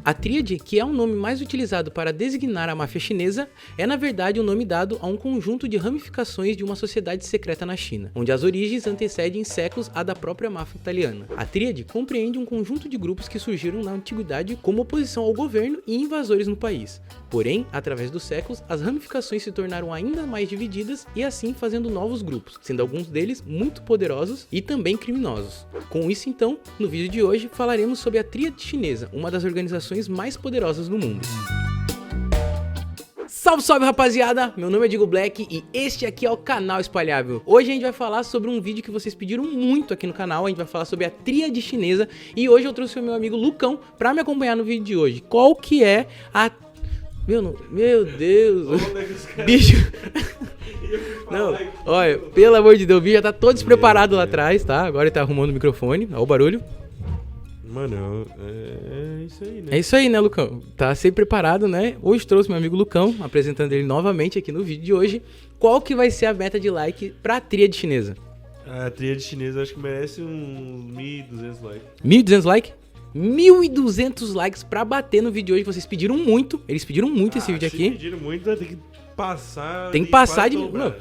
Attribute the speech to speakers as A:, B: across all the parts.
A: A tríade, que é o nome mais utilizado para designar a máfia chinesa, é na verdade o nome dado a um conjunto de ramificações de uma sociedade secreta na China, onde as origens antecedem séculos a da própria máfia italiana. A tríade compreende um conjunto de grupos que surgiram na antiguidade como oposição ao governo e invasores no país. Porém, através dos séculos, as ramificações se tornaram ainda mais divididas e assim fazendo novos grupos, sendo alguns deles muito poderosos e também criminosos. Com isso então, no vídeo de hoje falaremos sobre a tríade chinesa, uma das organizações mais poderosas do mundo. Salve, salve rapaziada, meu nome é Digo Black e este aqui é o canal Espalhável. Hoje a gente vai falar sobre um vídeo que vocês pediram muito aqui no canal, a gente vai falar sobre a tríade chinesa e hoje eu trouxe o meu amigo Lucão pra me acompanhar no vídeo de hoje. Qual que é a... Meu Deus, bicho... Não, olha, pelo amor de Deus, o vídeo já tá todo despreparado lá atrás, tá? Agora ele tá arrumando o microfone, olha o barulho.
B: Mano, é isso aí, né?
A: É isso aí, né, Lucão? Tá sempre preparado, né? Hoje trouxe meu amigo Lucão, apresentando ele novamente aqui no vídeo de hoje. Qual que vai ser a meta de like pra tríade chinesa?
B: A tríade chinesa acho que merece uns 1.200 likes.
A: 1.200 likes? 1.200 likes pra bater no vídeo de hoje. Vocês pediram muito, eles pediram muito esse vídeo aqui.
B: Pediram muito, vai ter que passar.
A: Tem que passar de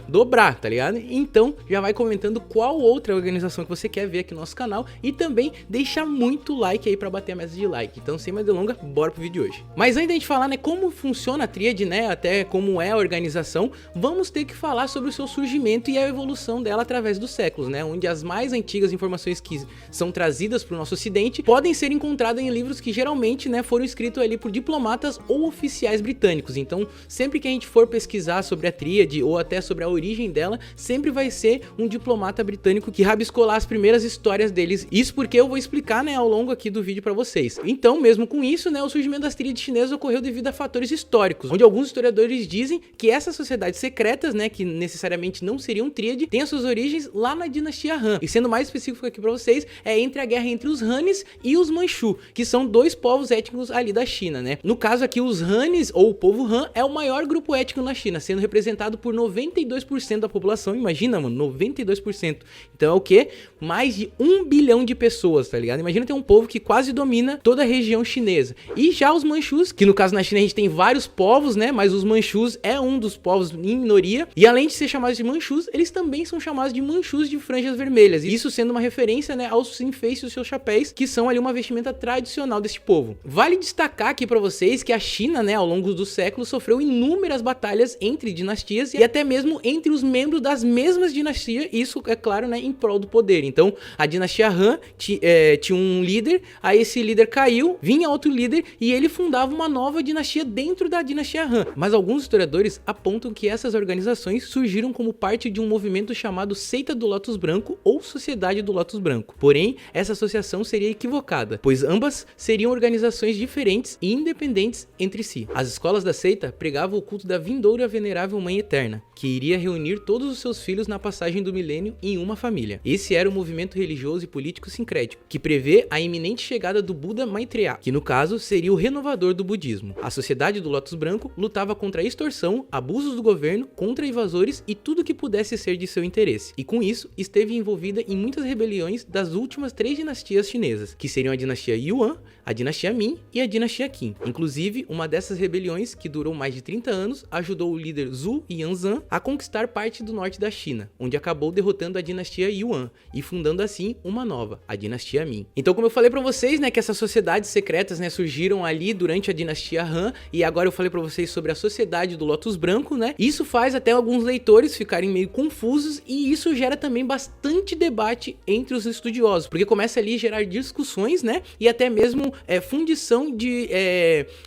A: dobrar, tá ligado? Então já vai comentando qual outra organização que você quer ver aqui no nosso canal e também deixa muito like aí pra bater a meta de like. Então sem mais delongas, bora pro vídeo de hoje. Mas antes da gente falar, né, como funciona a tríade, né, até como é a organização, vamos ter que falar sobre o seu surgimento e a evolução dela através dos séculos, né, onde as mais antigas informações que são trazidas pro nosso ocidente podem ser encontradas em livros que geralmente, né, foram escritos ali por diplomatas ou oficiais britânicos. Então sempre que a gente for pesquisar sobre a tríade ou até sobre a origem dela, sempre vai ser um diplomata britânico que rabiscou lá as primeiras histórias deles. Isso porque eu vou explicar, né, ao longo aqui do vídeo pra vocês. Então, mesmo com isso, né, o surgimento das tríades chinesas ocorreu devido a fatores históricos, onde alguns historiadores dizem que essas sociedades secretas, né, que necessariamente não seriam tríade, têm as suas origens lá na dinastia Han. E sendo mais específico aqui pra vocês, é entre a guerra entre os Hanes e os Manchu, que são dois povos étnicos ali da China, né. No caso aqui, os Hanes, ou o povo Han, é o maior grupo étnico na China, sendo representado por 92% da população. Imagina, mano, 92%. Então é o quê? Mais de 1 bilhão de pessoas, tá ligado? Imagina ter um povo que quase domina toda a região chinesa. E já os Manchus, que no caso na China a gente tem vários povos, né? Mas os Manchus é um dos povos em minoria. E além de ser chamados de Manchus, eles também são chamados de Manchus de franjas vermelhas. Isso sendo uma referência, né, aos enfeites dos seus chapéus, que são ali uma vestimenta tradicional deste povo. Vale destacar aqui pra vocês que a China, né, ao longo dos séculos, sofreu inúmeras batalhas entre dinastias e até mesmo entre os membros das mesmas dinastias, isso é claro, né, em prol do poder. Então a dinastia Han tinha um líder, aí esse líder caiu, vinha outro líder e ele fundava uma nova dinastia dentro da dinastia Han. Mas alguns historiadores apontam que essas organizações surgiram como parte de um movimento chamado Seita do Lótus Branco ou Sociedade do Lótus Branco. Porém, essa associação seria equivocada, pois ambas seriam organizações diferentes e independentes entre si. As escolas da seita pregavam o culto da vindoura venerável Mãe Eterna, que iria reunir todos os seus filhos na passagem do milênio em uma família. Esse era o movimento religioso e político sincrético, que prevê a iminente chegada do Buda Maitreya, que no caso seria o renovador do budismo. A Sociedade do Lótus Branco lutava contra a extorsão, abusos do governo, contra invasores e tudo que pudesse ser de seu interesse. E com isso, esteve envolvida em muitas rebeliões das últimas 3 dinastias chinesas, que seriam a dinastia Yuan, a dinastia Ming e a dinastia Qin. Inclusive, uma dessas rebeliões, que durou mais de 30 anos, ajudou o líder Zhu Yanzhan a conquistar parte do norte da China, onde acabou derrotando a dinastia Yuan e fundando assim uma nova, a dinastia Ming. Então, como eu falei pra vocês, né, que essas sociedades secretas, né, surgiram ali durante a dinastia Han, e agora eu falei pra vocês sobre a Sociedade do Lótus Branco, né? Isso faz até alguns leitores ficarem meio confusos e isso gera também bastante debate entre os estudiosos, porque começa ali a gerar discussões, né, e até mesmo fundição de,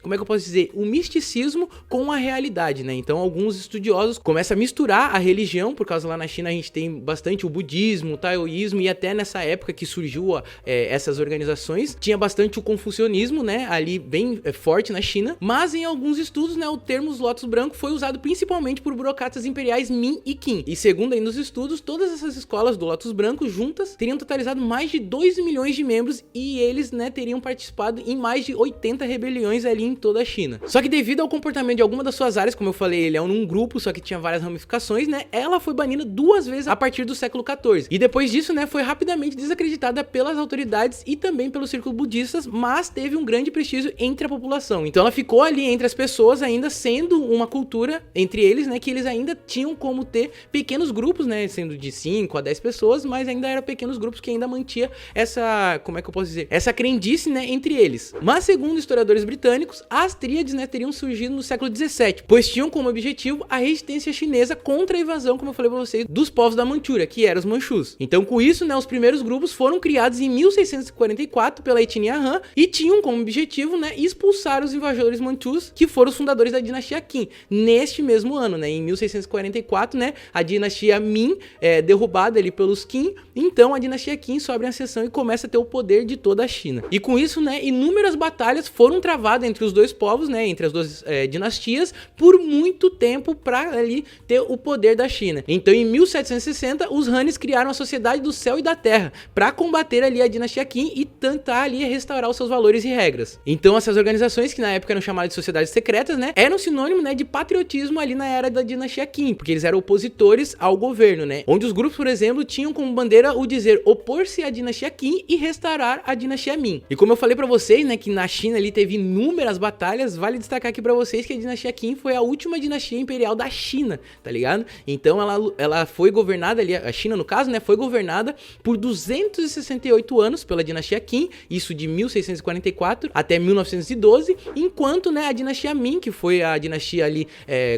A: como é que eu posso dizer, o misticismo com a realidade, né? Então alguns estudiosos começam a misturar a religião, por causa lá na China a gente tem bastante o budismo, o taoísmo, e até nessa época que surgiu essas organizações, tinha bastante o confucionismo, né, ali bem forte na China, mas em alguns estudos, né, o termo Lótus Branco foi usado principalmente por burocratas imperiais Ming e Qin, e segundo aí nos estudos, todas essas escolas do Lótus Branco juntas teriam totalizado mais de 2 milhões de membros e eles, né, teriam participado em mais de 80 rebeliões ali em toda a China. Só que devido ao comportamento de alguma das suas áreas, como eu falei falei, ele é um grupo, só que tinha várias ramificações, né? Ela foi banida 2 vezes a partir do século XIV. E depois disso, né, foi rapidamente desacreditada pelas autoridades e também pelos círculos budistas, mas teve um grande prestígio entre a população. Então ela ficou ali entre as pessoas, ainda sendo uma cultura entre eles, né, que eles ainda tinham como ter pequenos grupos, né, sendo de 5 a 10 pessoas, mas ainda eram pequenos grupos que ainda mantinha essa, como é que eu posso dizer, essa crendice, né, entre eles. Mas segundo historiadores britânicos, as tríades, né, teriam surgido no século XVII, pois tinham como objetivo a resistência chinesa contra a invasão, como eu falei pra vocês, dos povos da Manchúria, que eram os manchus. Então com isso, né, os primeiros grupos foram criados em 1644 pela etnia Han e tinham como objetivo, né, expulsar os invasores manchus, que foram os fundadores da dinastia Qin. Neste mesmo ano, né, em 1644, né, a dinastia Ming é derrubada ali pelos Qin, então a dinastia Qin sobe em ascensão e começa a ter o poder de toda a China. E com isso, né, inúmeras batalhas foram travadas entre os dois povos, né, entre as duas dinastias, por muito tempo para ali ter o poder da China. Então em 1760, os Hanes criaram a Sociedade do Céu e da Terra para combater ali a dinastia Qin e tentar ali restaurar os seus valores e regras. Então essas organizações, que na época eram chamadas de sociedades secretas, né, eram sinônimo, né, de patriotismo ali na era da dinastia Qin, porque eles eram opositores ao governo, né, onde os grupos, por exemplo, tinham como bandeira o dizer opor-se à dinastia Qin e restaurar a dinastia Ming. E como eu falei pra vocês, né, que na China ali teve inúmeras batalhas, vale destacar aqui pra vocês que a dinastia Qin foi a última dinastia imperial da China, tá ligado? Então ela foi governada ali, a China no caso, né, foi governada por 268 anos pela dinastia Qin, isso de 1644 até 1912, enquanto, né, a dinastia Ming, que foi a dinastia ali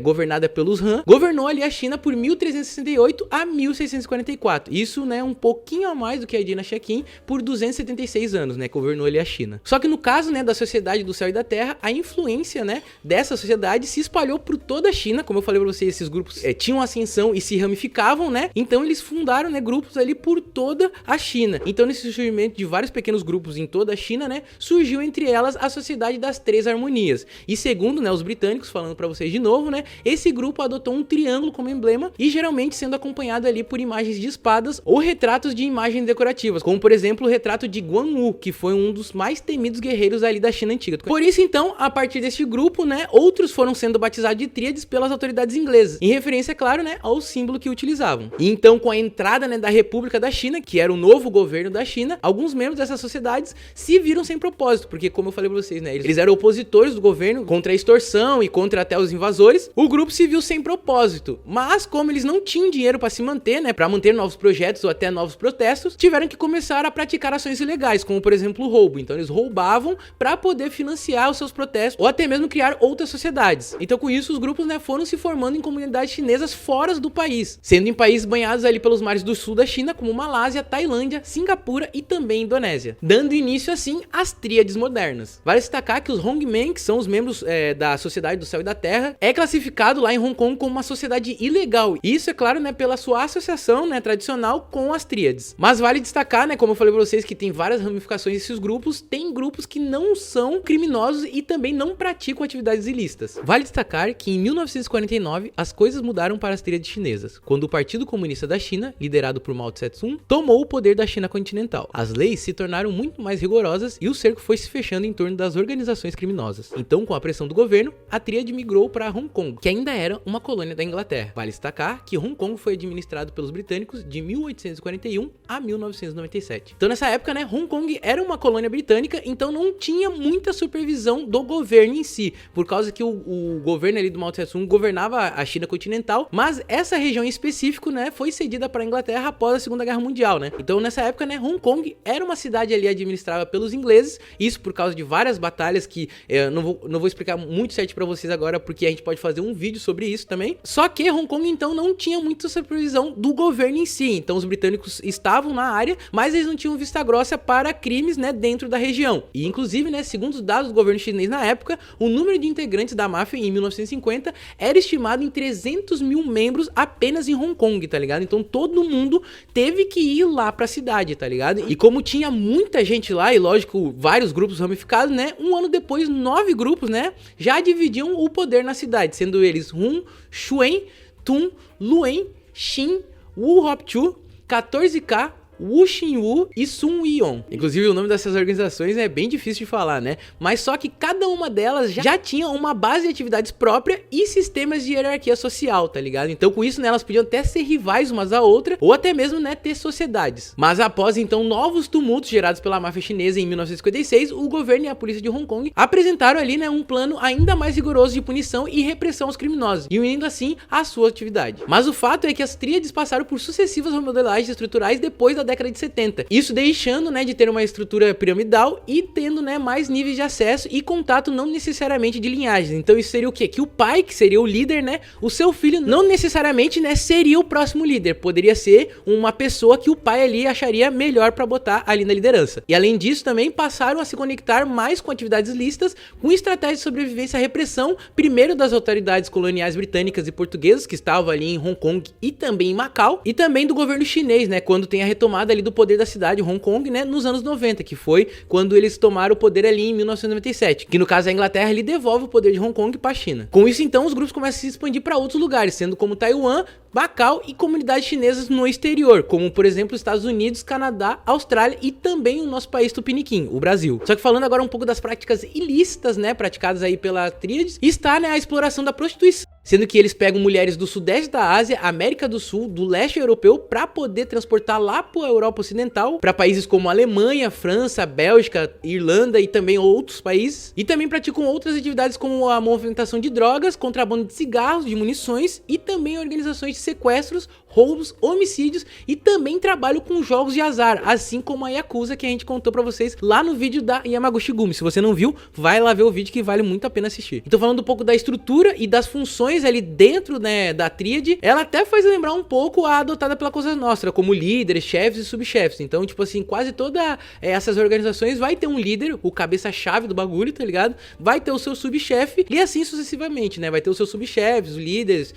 A: governada pelos Han, governou ali a China por 1368 a 1644. Isso, né, um pouquinho a mais do que a dinastia Qin, por 276 anos, né, governou ali a China. Só que no caso, né, da Sociedade do Céu e da Terra, a influência, né, dessa sociedade se espalhou por toda a China. Como eu falei pra vocês, esses grupos tinham ascensão e se ramificavam, né, então eles fundaram, né, grupos ali por toda a China. Então nesse surgimento de vários pequenos grupos em toda a China, né, surgiu entre elas a Sociedade das Três Harmonias. E segundo, né, os britânicos, falando pra vocês de novo, né, esse grupo adotou um triângulo como emblema e geralmente sendo acompanhado ali por imagens de espadas ou retratos de imagens decorativas, como por exemplo o retrato de Guan Yu, que foi um dos mais temidos guerreiros ali da China antiga. Por isso então, a partir deste grupo, né, outros foram sendo batizados de tríades pelas autoridades inglesas, em referência, claro, né, ao símbolo que utilizavam. E então, com a entrada, né, da República da China, que era o novo governo da China, alguns membros dessas sociedades se viram sem propósito, porque como eu falei pra vocês, né, eles eram opositores do governo contra a extorsão e contra até os invasores. O grupo se viu sem propósito, mas como eles não tinham dinheiro para se manter, né, para manter novos projetos ou até novos protestos, tiveram que começar a praticar ações ilegais, como por exemplo o roubo. Então eles roubavam para poder financiar os seus protestos ou até mesmo criar outras sociedades. Então com isso os grupos, né, foram se formando em comunidades chinesas fora do país, sendo em países banhados ali pelos mares do sul da China, como Malásia, Tailândia, Singapura e também Indonésia, dando início assim às tríades modernas. Vale destacar que os Hongmen, que são os membros da Sociedade do Céu e da Terra, é classificado lá em Hong Kong como uma sociedade ilegal. Isso é claro, né, pela sua associação, né, tradicional com as tríades. Mas vale destacar, né, como eu falei pra vocês, que tem várias ramificações desses grupos, tem grupos que não são criminosos e também não praticam atividades ilícitas. Vale destacar que em 1949 as coisas mudaram para as tríades chinesas, quando o Partido Comunista da China, liderado por Mao Tse-tung, tomou o poder da China continental. As leis se tornaram muito mais rigorosas e o cerco foi se fechando em torno das organizações criminosas. Então, com a pressão do governo, a tríade migrou para Hong Kong, que ainda era uma colônia da Inglaterra. Vale destacar que Hong Kong foi administrado pelos britânicos de 1841 a 1997. Então nessa época, né, Hong Kong era uma colônia britânica, então não tinha muita supervisão do governo em si, por causa que o governo ali do Mao Tse-tung governava a China continental, mas essa região em específico, né, foi cedida para a Inglaterra após a Segunda Guerra Mundial, né? Então nessa época, né, Hong Kong era uma cidade ali administrada pelos ingleses, isso por causa de várias batalhas que eu não vou explicar muito certo para vocês agora, porque a gente pode fazer um vídeo sobre isso também. Só que Hong Kong então não tinha muita supervisão do governo em si, então os britânicos estavam na área, mas eles não tinham vista grossa para crimes, né, dentro da região. E inclusive, né, segundo os dados do governo chinês na época, o número de integrantes da máfia em 1950 era estimado em 300 mil membros apenas em Hong Kong, tá ligado? Então todo mundo teve que ir lá pra cidade, tá ligado? E como tinha muita gente lá, e lógico, vários grupos ramificados, né, um ano depois, 9 grupos, né, já dividiam o poder na cidade, sendo eles Hun, Xuen, Tun, Luen, Xin, Wu Hop Chu, 14K, Wu Xinwu e Sun Yion. Inclusive o nome dessas organizações é bem difícil de falar, né? Mas só que cada uma delas já tinha uma base de atividades própria e sistemas de hierarquia social, tá ligado? Então com isso, né, elas podiam até ser rivais umas à outra, ou até mesmo, né, ter sociedades. Mas após então novos tumultos gerados pela máfia chinesa em 1956, o governo e a polícia de Hong Kong apresentaram ali, né, um plano ainda mais rigoroso de punição e repressão aos criminosos, e unindo assim a sua atividade. Mas o fato é que as tríades passaram por sucessivas remodelagens estruturais depois da década de 70, isso deixando, né, de ter uma estrutura piramidal e tendo, né, mais níveis de acesso e contato não necessariamente de linhagens. Então isso seria o quê? Que o pai, que seria o líder, né, o seu filho não necessariamente, né, seria o próximo líder, poderia ser uma pessoa que o pai ali acharia melhor para botar ali na liderança. E além disso também passaram a se conectar mais com atividades lícitas, com estratégias de sobrevivência à repressão, primeiro das autoridades coloniais britânicas e portuguesas que estavam ali em Hong Kong e também em Macau, e também do governo chinês, né, quando tem a retomada ali do poder da cidade, Hong Kong, né, nos anos 90, que foi quando eles tomaram o poder ali em 1997, que no caso a Inglaterra ele devolve o poder de Hong Kong para a China. Com isso então os grupos começam a se expandir para outros lugares, sendo como Taiwan, Macau e comunidades chinesas no exterior, como por exemplo Estados Unidos, Canadá, Austrália e também o nosso país tupiniquim, o Brasil. Só que falando agora um pouco das práticas ilícitas, né, praticadas aí pela tríade, está, né, a exploração da prostituição, sendo que eles pegam mulheres do sudeste da Ásia, América do Sul, do leste europeu, para poder transportar lá para a Europa Ocidental, para países como Alemanha, França, Bélgica, Irlanda e também outros países, e também praticam outras atividades como a movimentação de drogas, contrabando de cigarros, de munições e também organizações de sequestros, roubos, homicídios e também trabalho com jogos de azar, assim como a Yakuza que a gente contou pra vocês lá no vídeo da Yamaguchi Gumi. Se você não viu, vai lá ver o vídeo que vale muito a pena assistir. Então falando um pouco da estrutura e das funções ali dentro, né, da tríade, ela até faz lembrar um pouco a adotada pela Cosa Nostra, como líderes, chefes e subchefes. Então, tipo assim, quase todas essas organizações vai ter um líder, o cabeça-chave do bagulho, tá ligado? Vai ter o seu subchefe e assim sucessivamente, né? Vai ter os seus subchefes, os líderes,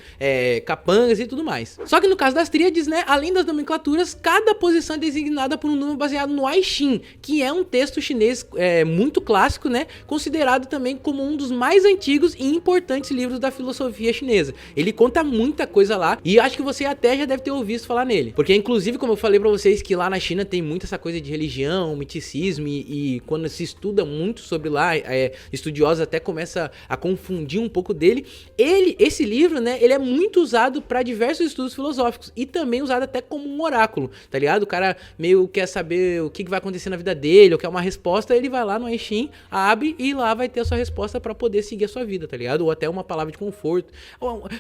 A: capangas e tudo mais. Só que no caso das tríades, né, além das nomenclaturas, cada posição é designada por um número baseado no I Ching, que é um texto chinês muito clássico, né, considerado também como um dos mais antigos e importantes livros da filosofia chinesa. Ele conta muita coisa lá e acho que você até já deve ter ouvido falar nele, porque inclusive, como eu falei pra vocês, que lá na China tem muito essa coisa de religião, miticismo e quando se estuda muito sobre lá, estudiosos até começa a confundir um pouco dele. Esse livro, né, ele é muito usado para diversos estudos filosóficos e também usado até como um oráculo, tá ligado? O cara meio quer saber o que vai acontecer na vida dele, ou quer uma resposta, ele vai lá no I Ching, abre e lá vai ter a sua resposta pra poder seguir a sua vida, tá ligado? Ou até uma palavra de conforto.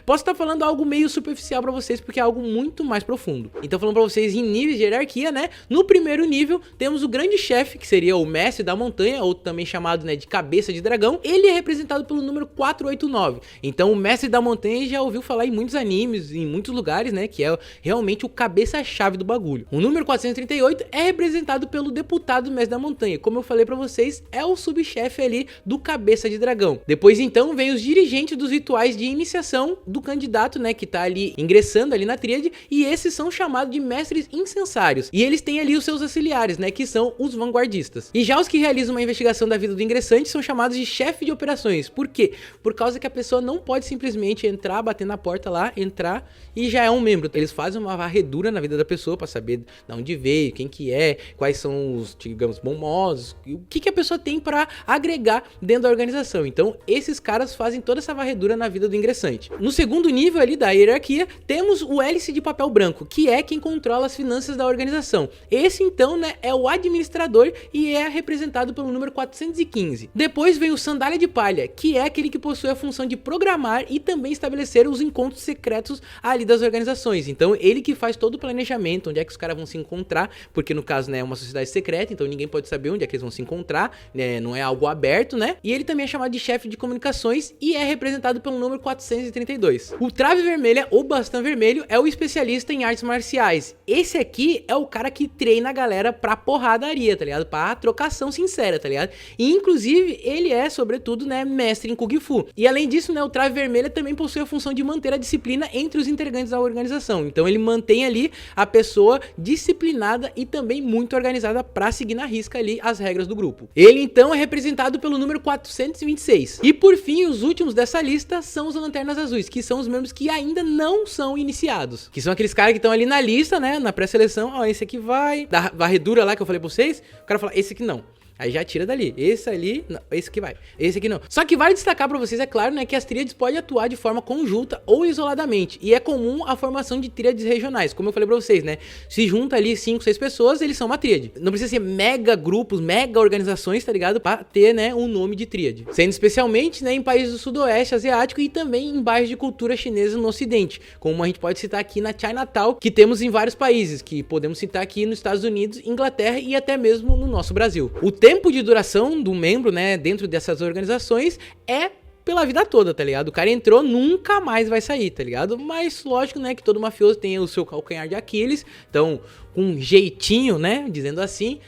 A: Posso estar falando algo meio superficial pra vocês, porque é algo muito mais profundo. Então falando pra vocês em níveis de hierarquia, né? No primeiro nível, temos o grande chefe, que seria o mestre da montanha, ou também chamado, né, de cabeça de dragão. Ele é representado pelo número 489. Então o mestre da montanha já ouviu falar em muitos animes, em muitos lugares, né, que é realmente o cabeça-chave do bagulho. O número 438 é representado pelo deputado mestre da montanha. Como eu falei pra vocês, é o subchefe ali do cabeça de dragão. Depois então vem os dirigentes dos rituais de iniciação do candidato, né, que tá ali ingressando ali na tríade, e esses são chamados de mestres incensários. E eles têm ali os seus auxiliares, né, que são os vanguardistas. E já os que realizam uma investigação da vida do ingressante são chamados de chefe de operações. Por quê? Por causa que a pessoa não pode simplesmente entrar, bater na porta lá, entrar e já é um membro. Eles fazem uma varredura na vida da pessoa para saber de onde veio, quem que é, quais são os, digamos, bons modos, o que a pessoa tem para agregar dentro da organização. Então, esses caras fazem toda essa varredura na vida do ingressante. No segundo nível ali da hierarquia, temos o hélice de papel branco, que é quem controla as finanças da organização. Esse, então, né, é o administrador e é representado pelo número 415. Depois vem o sandália de palha, que é aquele que possui a função de programar e também estabelecer os encontros secretos ali das organizações. Então, ele que faz todo o planejamento, onde é que os caras vão se encontrar, porque no caso, né, é uma sociedade secreta, então ninguém pode saber onde é que eles vão se encontrar, né, não é algo aberto, né? E ele também é chamado de chefe de comunicações e é representado pelo número 432. O trave vermelha ou bastão vermelho é o especialista em artes marciais. Esse aqui é o cara que treina a galera pra porradaria, tá ligado? Pra trocação sincera, tá ligado? E inclusive ele é, sobretudo, né, mestre em Kung Fu. E além disso, né, o trave vermelha também possui a função de manter a disciplina entre os integrantes da organização. organização. Então ele mantém ali a pessoa disciplinada e também muito organizada para seguir na risca ali as regras do grupo. Ele então é representado pelo número 426. E por fim, os últimos dessa lista são os Lanternas Azuis, que são os membros que ainda não são iniciados. Que são aqueles caras que estão ali na lista, né, na pré-seleção. Ó, esse aqui vai, da varredura lá que eu falei pra vocês, o cara fala, esse aqui não. Aí já tira dali, esse ali, não, esse aqui vai, esse aqui não. Só que vale destacar pra vocês, é claro, né, que as tríades podem atuar de forma conjunta ou isoladamente. E é comum a formação de tríades regionais, como eu falei pra vocês, né. Se junta ali 5, 6 pessoas, eles são uma tríade. Não precisa ser mega grupos, mega organizações, tá ligado? Pra ter, né, um nome de tríade. Sendo especialmente, né, em países do sudoeste asiático e também em bairros de cultura chinesa no ocidente. Como a gente pode citar aqui na Chinatown, que temos em vários países, que podemos citar aqui nos Estados Unidos, Inglaterra e até mesmo no nosso Brasil. O tempo de duração do membro, né, dentro dessas organizações é pela vida toda, tá ligado? O cara entrou, nunca mais vai sair, tá ligado? Mas lógico, né, que todo mafioso tem o seu calcanhar de Aquiles, então, com um jeitinho, né, dizendo assim,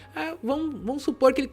A: vamos supor que ele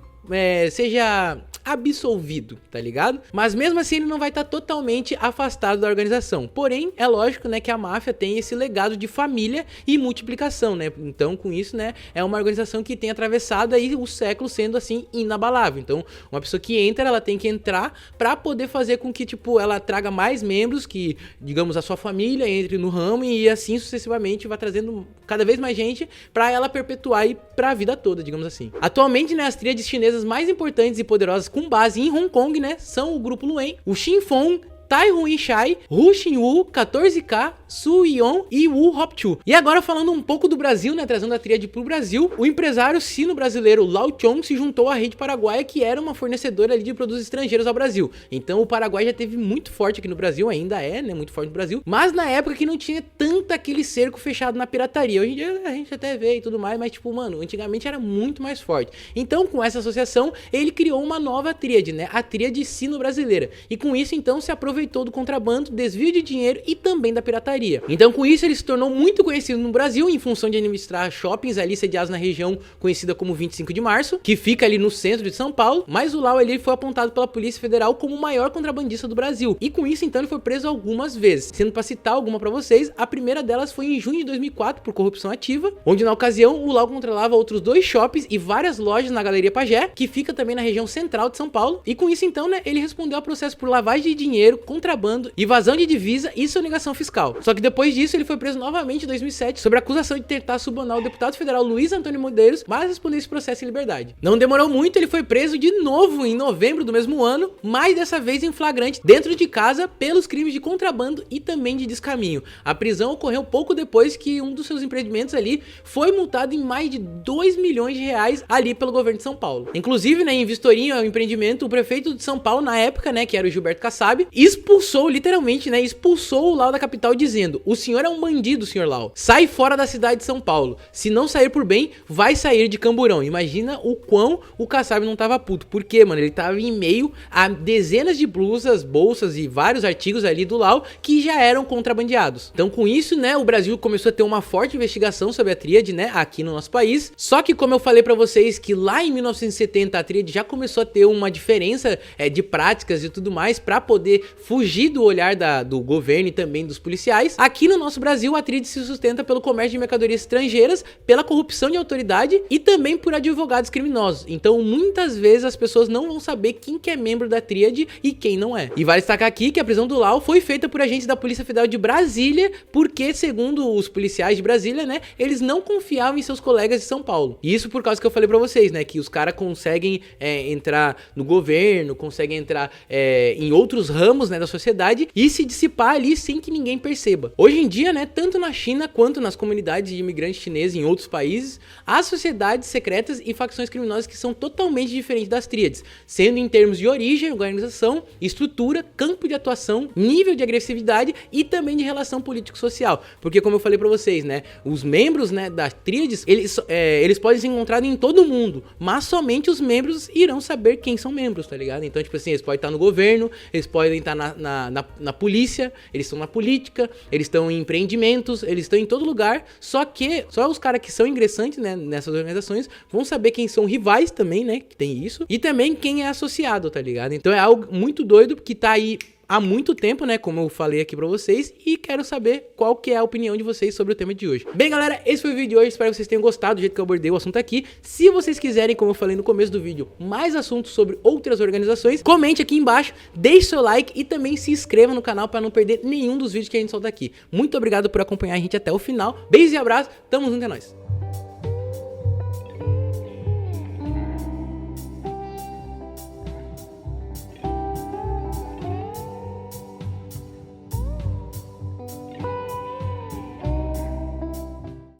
A: seja absolvido, tá ligado? Mas mesmo assim ele não vai estar totalmente afastado da organização. Porém, é lógico, né, que a máfia tem esse legado de família e multiplicação, né? Então, com isso, né, é uma organização que tem atravessado aí o século sendo assim inabalável. Então, uma pessoa que entra, ela tem que entrar pra poder fazer com que, tipo, ela traga mais membros, que, digamos, a sua família entre no ramo e assim sucessivamente vai trazendo cada vez mais gente pra ela perpetuar aí pra vida toda, digamos assim. Atualmente, né, as tríades chinesas mais importantes e poderosas com base em Hong Kong, né, são o Grupo Luen, o Xinfeng, Tai Huinshai, Hu Xinwu, 14K, Su Yon e Wu Hopchu. E agora falando um pouco do Brasil, né, trazendo a tríade pro Brasil, o empresário sino-brasileiro Lao Chong se juntou à rede paraguaia, que era uma fornecedora ali de produtos estrangeiros ao Brasil. Então o Paraguai já teve muito forte aqui no Brasil, ainda é, né, muito forte no Brasil, mas na época que não tinha tanto aquele cerco fechado na pirataria. Hoje em dia a gente até vê e tudo mais, mas tipo, mano, antigamente era muito mais forte. Então com essa associação, ele criou uma nova tríade, né, a tríade sino-brasileira. E com isso então se aproveitou do contrabando, desvio de dinheiro e também da pirataria. Então com isso ele se tornou muito conhecido no Brasil em função de administrar shoppings ali sediados na região conhecida como 25 de Março, que fica ali no centro de São Paulo, mas o Lau ele foi apontado pela Polícia Federal como o maior contrabandista do Brasil. E com isso então ele foi preso algumas vezes, sendo para citar alguma para vocês, a primeira delas foi em junho de 2004 por corrupção ativa, onde na ocasião o Lau controlava outros 2 shoppings e várias lojas na Galeria Pajé, que fica também na região central de São Paulo. E com isso então, né, ele respondeu ao processo por lavagem de dinheiro, contrabando, evasão de divisa e sonegação fiscal. Só que depois disso ele foi preso novamente em 2007 sobre a acusação de tentar subornar o deputado federal Luiz Antônio Medeiros, mas respondeu esse processo em liberdade. Não demorou muito, ele foi preso de novo em novembro do mesmo ano, mas dessa vez em flagrante dentro de casa pelos crimes de contrabando e também de descaminho. A prisão ocorreu pouco depois que um dos seus empreendimentos ali foi multado em mais de 2 milhões de reais ali pelo governo de São Paulo. Inclusive, né, em vistoria ao empreendimento, o prefeito de São Paulo na época, né, que era o Gilberto Kassab, expulsou, literalmente, né, expulsou o Lau da capital dizendo: o senhor é um bandido, senhor Lau. Sai fora da cidade de São Paulo. Se não sair por bem, vai sair de Camburão. Imagina o quão o Kassab não tava puto. Por quê, mano? Ele tava em meio a dezenas de blusas, bolsas e vários artigos ali do Lau que já eram contrabandeados. Então, com isso, né, o Brasil começou a ter uma forte investigação sobre a tríade, né, aqui no nosso país. Só que, como eu falei pra vocês, que lá em 1970 a tríade já começou a ter uma diferença de práticas e tudo mais pra poder fugir do olhar do governo e também dos policiais. Aqui no nosso Brasil, a tríade se sustenta pelo comércio de mercadorias estrangeiras, pela corrupção de autoridade e também por advogados criminosos. Então, muitas vezes as pessoas não vão saber quem que é membro da tríade e quem não é. E vale destacar aqui que a prisão do Lau foi feita por agentes da Polícia Federal de Brasília, porque, segundo os policiais de Brasília, né, eles não confiavam em seus colegas de São Paulo. E isso por causa que eu falei pra vocês, né, que os caras conseguem entrar no governo, conseguem entrar em outros ramos, né, da sociedade e se dissipar ali sem que ninguém perceba. Hoje em dia, né, tanto na China quanto nas comunidades de imigrantes chineses em outros países, há sociedades secretas e facções criminosas que são totalmente diferentes das tríades, sendo em termos de origem, organização, estrutura, campo de atuação, nível de agressividade e também de relação político-social. Porque, como eu falei pra vocês, né, os membros, né, das tríades, eles podem ser encontrados em todo mundo, mas somente os membros irão saber quem são membros, tá ligado? Então, tipo assim, eles podem estar no governo, eles podem estar na polícia, eles estão na política, eles estão em empreendimentos, eles estão em todo lugar, só que só os caras que são ingressantes, né, nessas organizações vão saber quem são rivais também, né, que tem isso, e também quem é associado, tá ligado? Então é algo muito doido que tá aí há muito tempo, né, como eu falei aqui pra vocês, e quero saber qual que é a opinião de vocês sobre o tema de hoje. Bem, galera, esse foi o vídeo de hoje, espero que vocês tenham gostado do jeito que eu abordei o assunto aqui. Se vocês quiserem, como eu falei no começo do vídeo, mais assuntos sobre outras organizações, comente aqui embaixo, deixe seu like e também se inscreva no canal para não perder nenhum dos vídeos que a gente solta aqui. Muito obrigado por acompanhar a gente até o final, beijos e abraços, tamo junto, é nóis!